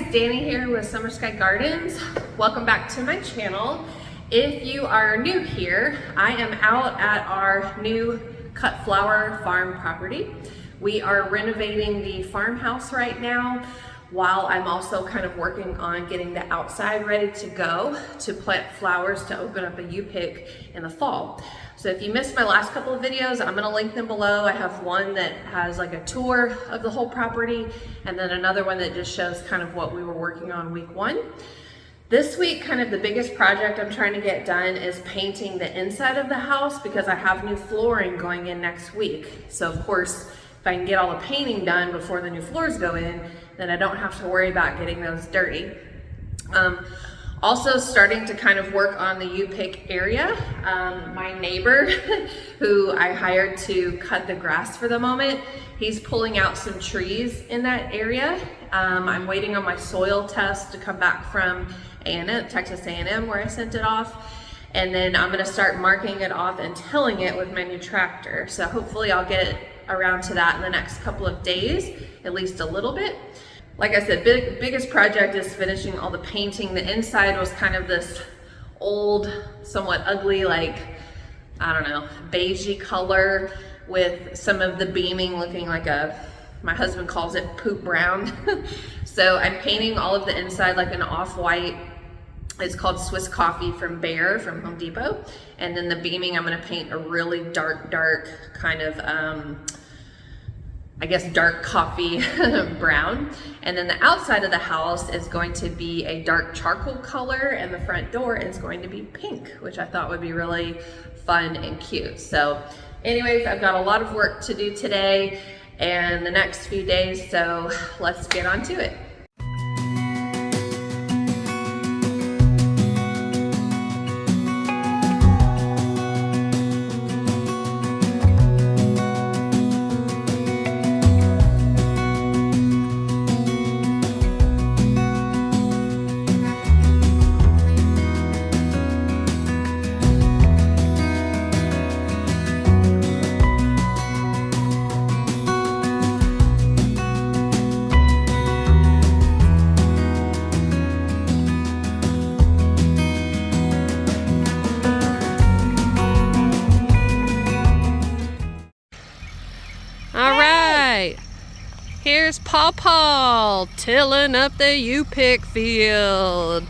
Dani here with Summer Skye Gardens. Welcome back to my channel. If you are new here, I am out at our new cut flower farm property. We are renovating the farmhouse right now, while I'm also kind of working on getting the outside ready to go to plant flowers to open up a U-pick in the fall. So if you missed my last couple of videos, I'm gonna link them below. I have one that has like a tour of the whole property, and then another one that just shows kind of what we were working on week one. This week, kind of the biggest project I'm trying to get done is painting the inside of the house, because I have new flooring going in next week. So of course, if I can get all the painting done before the new floors go in, then I don't have to worry about getting those dirty. Also starting to kind of work on the U-pick area. My neighbor, who I hired to cut the grass for the moment, he's pulling out some trees in that area. I'm waiting on my soil test to come back from Texas A&M, where I sent it off. And then I'm gonna start marking it off and tilling it with my new tractor. So hopefully I'll get around to that in the next couple of days, at least a little bit. Like I said, biggest project is finishing all the painting. The inside was kind of this old, somewhat ugly, like, I don't know, beigey color with some of the beaming looking like my husband calls it poop brown. So I'm painting all of the inside like an off-white. It's called Swiss Coffee from Bear from Home Depot. And then the beaming, I'm gonna paint a really dark kind of, I guess dark coffee brown. And then the outside of the house is going to be a dark charcoal color, and the front door is going to be pink, which I thought would be really fun and cute. So anyways, I've got a lot of work to do today and the next few days, so let's get on to it. Here's Paw tilling up the U-pick field.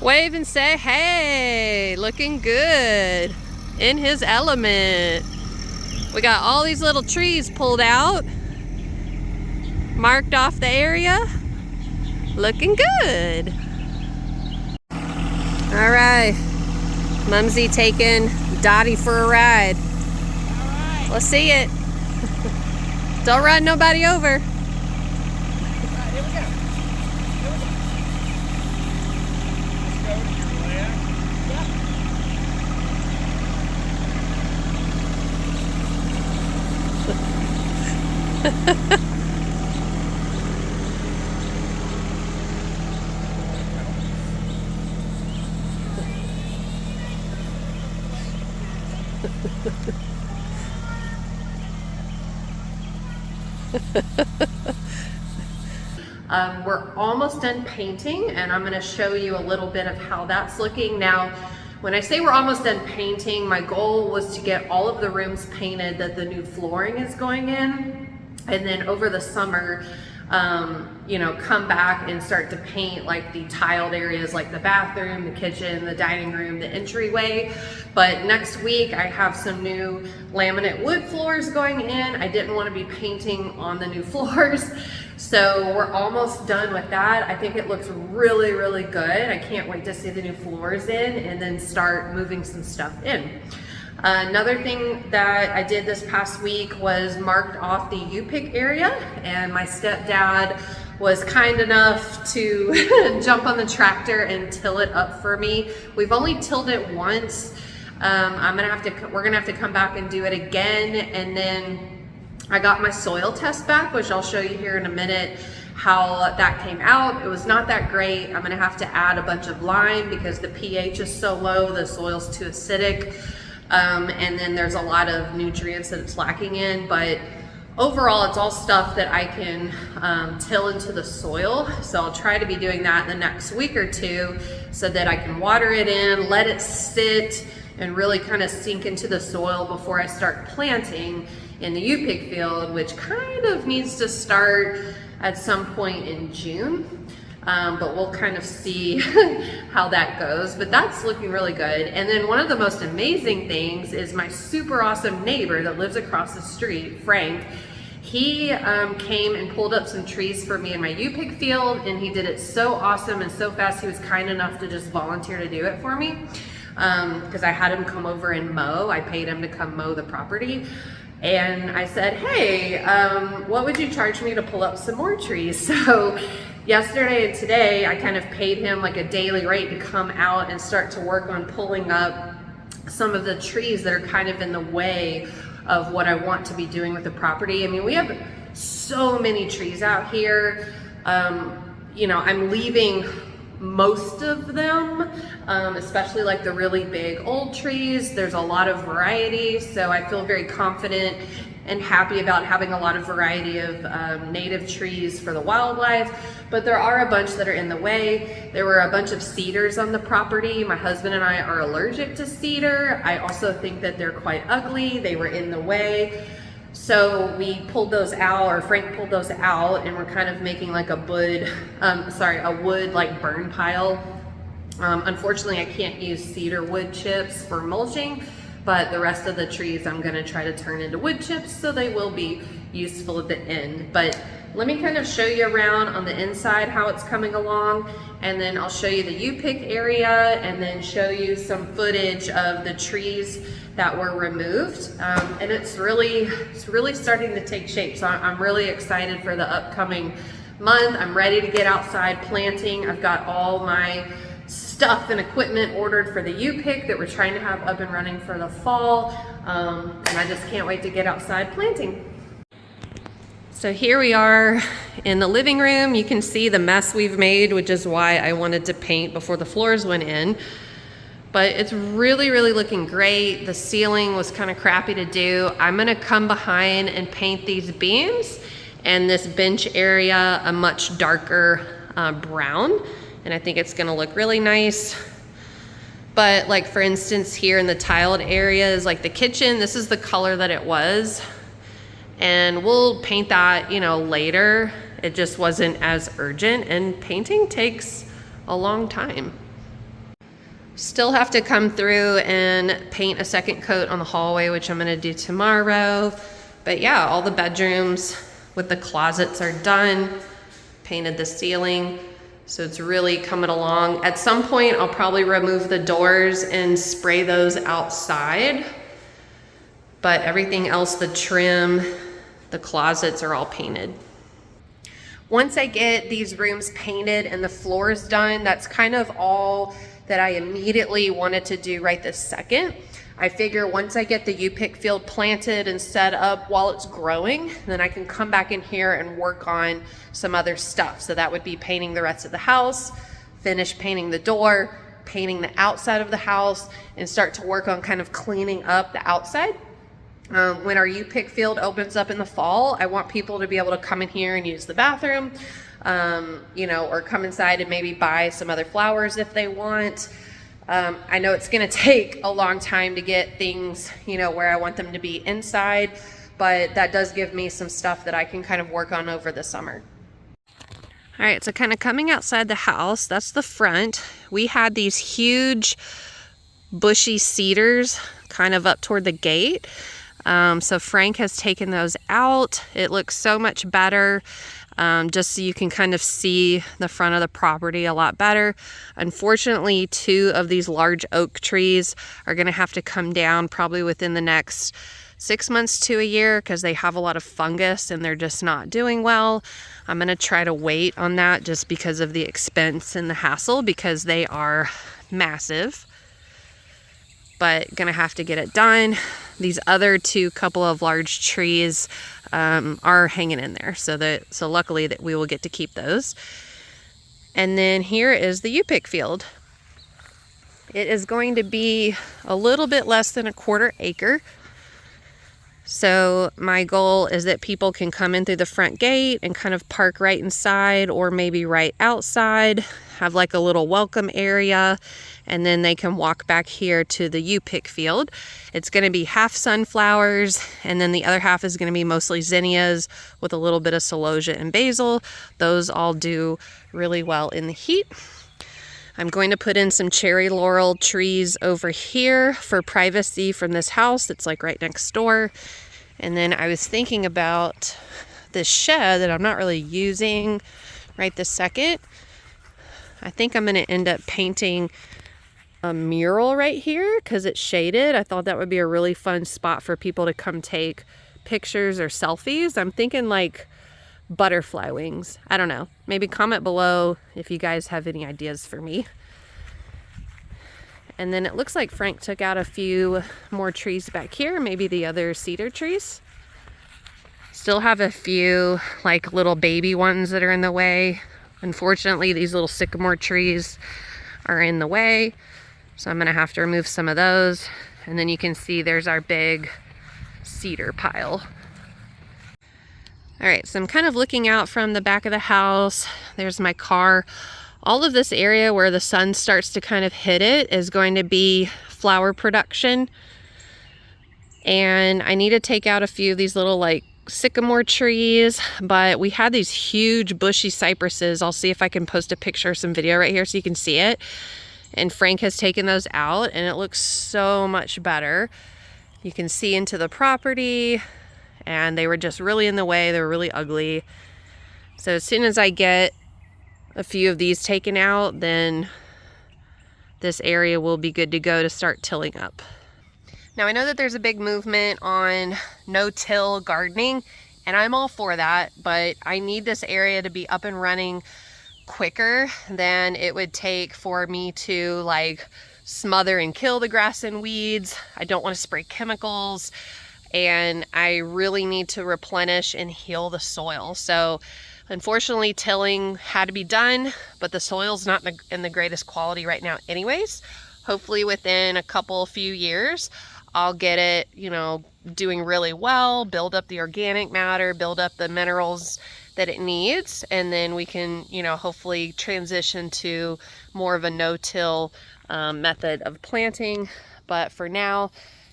Wave and say hey, looking good in his element. We got all these little trees pulled out, marked off the area, looking good. All right, Mumsy taking Dottie for a ride. All right. Let's see it. Don't run nobody over. All right, here we go. Here we go. Let's go to your left. We're almost done painting, and I'm going to show you a little bit of how that's looking. Now, when I say we're almost done painting, my goal was to get all of the rooms painted that the new flooring is going in, and then over the summer, you know, come back and start to paint like the tiled areas like the bathroom, the kitchen, the dining room, the entryway. But next week I have some new laminate wood floors going in. I didn't want to be painting on the new floors. So we're almost done with that. I think it looks really, really good. I can't wait to see the new floors in and then start moving some stuff in. Another thing that I did this past week was marked off the U-pick area, and my stepdad was kind enough to jump on the tractor and till it up for me. We've only tilled it once. We're gonna have to come back and do it again, and then I got my soil test back, which I'll show you here in a minute how that came out. It was not that great. I'm gonna have to add a bunch of lime because the pH is so low, the soil's too acidic. And then there's a lot of nutrients that it's lacking in, but overall, it's all stuff that I can till into the soil. So I'll try to be doing that in the next week or two so that I can water it in, let it sit, and really kind of sink into the soil before I start planting in the U-pick field, which kind of needs to start at some point in June. But we'll kind of see how that goes. But that's looking really good. And then one of the most amazing things is my super awesome neighbor that lives across the street, Frank. He came and pulled up some trees for me in my U-pick field, and he did it so awesome and so fast. He was kind enough to just volunteer to do it for me because I had him come over and mow. I paid him to come mow the property. And I said, hey, what would you charge me to pull up some more trees? So yesterday and today, I kind of paid him like a daily rate to come out and start to work on pulling up some of the trees that are kind of in the way of what I want to be doing with the property. I mean, we have so many trees out here. You know, I'm leaving most of them, especially like the really big old trees. There's a lot of variety, so I feel very confident and happy about having a lot of variety of native trees for the wildlife. But there are a bunch that are in the way. There were a bunch of cedars on the property. My husband and I are allergic to cedar. I also think that they're quite ugly. They were in the way. So we pulled those out, or Frank pulled those out, and we're kind of making like a wood like burn pile. Unfortunately, I can't use cedar wood chips for mulching, but the rest of the trees I'm gonna try to turn into wood chips, so they will be useful at the end. But let me kind of show you around on the inside how it's coming along, and then I'll show you the U-pick area, and then show you some footage of the trees that were removed. And it's really starting to take shape. So I'm really excited for the upcoming month. I'm ready to get outside planting. I've got all my stuff and equipment ordered for the U-pick that we're trying to have up and running for the fall. And I just can't wait to get outside planting. So here we are in the living room. You can see the mess we've made, which is why I wanted to paint before the floors went in. But it's really looking great. The ceiling was kind of crappy to do. I'm gonna come behind and paint these beams and this bench area a much darker brown. And I think it's gonna look really nice. But like for instance, here in the tiled areas, like the kitchen, this is the color that it was. And we'll paint that, you know, later. It just wasn't as urgent, and painting takes a long time. Still have to come through and paint a second coat on the hallway, which I'm gonna do tomorrow. But yeah, all the bedrooms with the closets are done. Painted the ceiling, so it's really coming along. At some point, I'll probably remove the doors and spray those outside. But everything else, the trim, the closets are all painted. Once I get these rooms painted and the floors done, that's kind of all that I immediately wanted to do right this second. I figure once I get the U-pick field planted and set up while it's growing, then I can come back in here and work on some other stuff. So that would be painting the rest of the house, finish painting the door, painting the outside of the house, and start to work on kind of cleaning up the outside. When our U-pick field opens up in the fall, I want people to be able to come in here and use the bathroom, you know, or come inside and maybe buy some other flowers if they want. I know it's gonna take a long time to get things, you know, where I want them to be inside, but that does give me some stuff that I can kind of work on over the summer. All right, so kind of coming outside the house, that's the front. We had these huge bushy cedars kind of up toward the gate. So Frank has taken those out. It looks so much better, just so you can kind of see the front of the property a lot better. Unfortunately, 2 of these large oak trees are gonna have to come down probably within the next 6 months to a year because they have a lot of fungus and they're just not doing well. I'm gonna try to wait on that just because of the expense and the hassle, because they are massive. But gonna have to get it done. These other 2 couple of large trees are hanging in there, so luckily that we will get to keep those. And then here is the U-pick field. It is going to be a little bit less than a 1/4 acre. So my goal is that people can come in through the front gate and kind of park right inside or maybe right outside, have like a little welcome area, and then they can walk back here to the U-pick field. It's going to be half sunflowers, and then the other half is going to be mostly zinnias with a little bit of celosia and basil. Those all do really well in the heat. I'm going to put in some cherry laurel trees over here for privacy from this house that's like right next door. And then I was thinking about this shed that I'm not really using right this second. I think I'm going to end up painting a mural right here because it's shaded. I thought that would be a really fun spot for people to come take pictures or selfies. I'm thinking like butterfly wings. I don't know. Maybe comment below if you guys have any ideas for me. And then it looks like Frank took out a few more trees back here, maybe the other cedar trees. Still have a few like little baby ones that are in the way. Unfortunately, these little sycamore trees are in the way, so I'm gonna have to remove some of those. And then you can see there's our big cedar pile. All right, so I'm kind of looking out from the back of the house. There's my car. All of this area where the sun starts to kind of hit it is going to be flower production. And I need to take out a few of these little like sycamore trees, but we had these huge bushy cypresses. I'll see if I can post a picture or some video right here so you can see it. And Frank has taken those out and it looks so much better. You can see into the property. And they were just really in the way. They were really ugly. So as soon as I get a few of these taken out, then this area will be good to go to start tilling up. Now I know that there's a big movement on no-till gardening, and I'm all for that, but I need this area to be up and running quicker than it would take for me to like smother and kill the grass and weeds. I don't want to spray chemicals. And I really need to replenish and heal the soil. So unfortunately, tilling had to be done, but the soil's not in the greatest quality right now anyways. Hopefully within a few years, I'll get it, you know, doing really well, build up the organic matter, build up the minerals that it needs, and then we can, you know, hopefully transition to more of a no-till method of planting. But for now,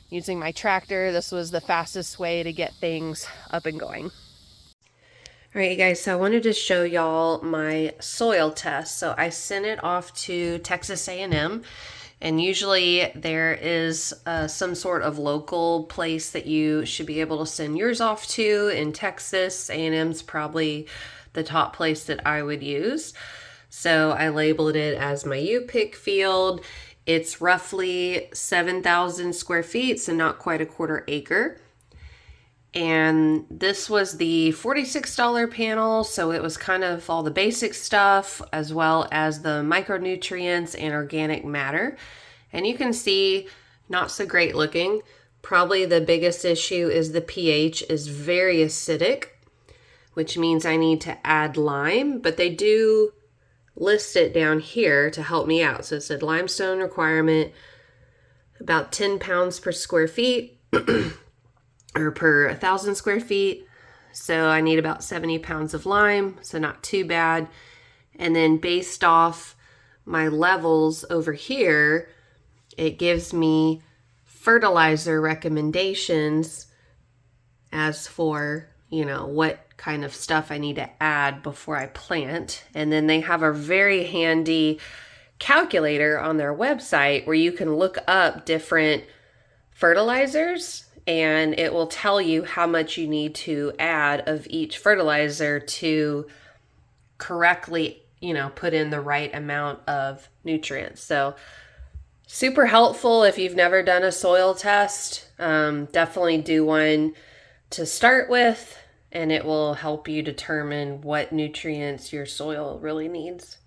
using my tractor, this was the fastest way to get things up and going. All right, you guys, so I wanted to show y'all my soil test. So I sent it off to Texas A&M, and usually there is some sort of local place that you should be able to send yours off to. In Texas, A&M's probably the top place that I would use. So I labeled it as my U-pick field. It's roughly 7,000 square feet, so not quite a quarter acre. And this was the $46 panel, so it was kind of all the basic stuff as well as the micronutrients and organic matter. And you can see, not so great looking. Probably the biggest issue is the pH is very acidic, which means I need to add lime, but they do list it down here to help me out. So it said limestone requirement about 10 pounds per square feet or per 1,000 square feet. So I need about 70 pounds of lime, so not too bad. And then based off my levels over here, it gives me fertilizer recommendations as for, you know, what kind of stuff I need to add before I plant. And then they have a very handy calculator on their website where you can look up different fertilizers and it will tell you how much you need to add of each fertilizer to correctly, you know, put in the right amount of nutrients. So super helpful if you've never done a soil test. Definitely do one to start with, and it will help you determine what nutrients your soil really needs.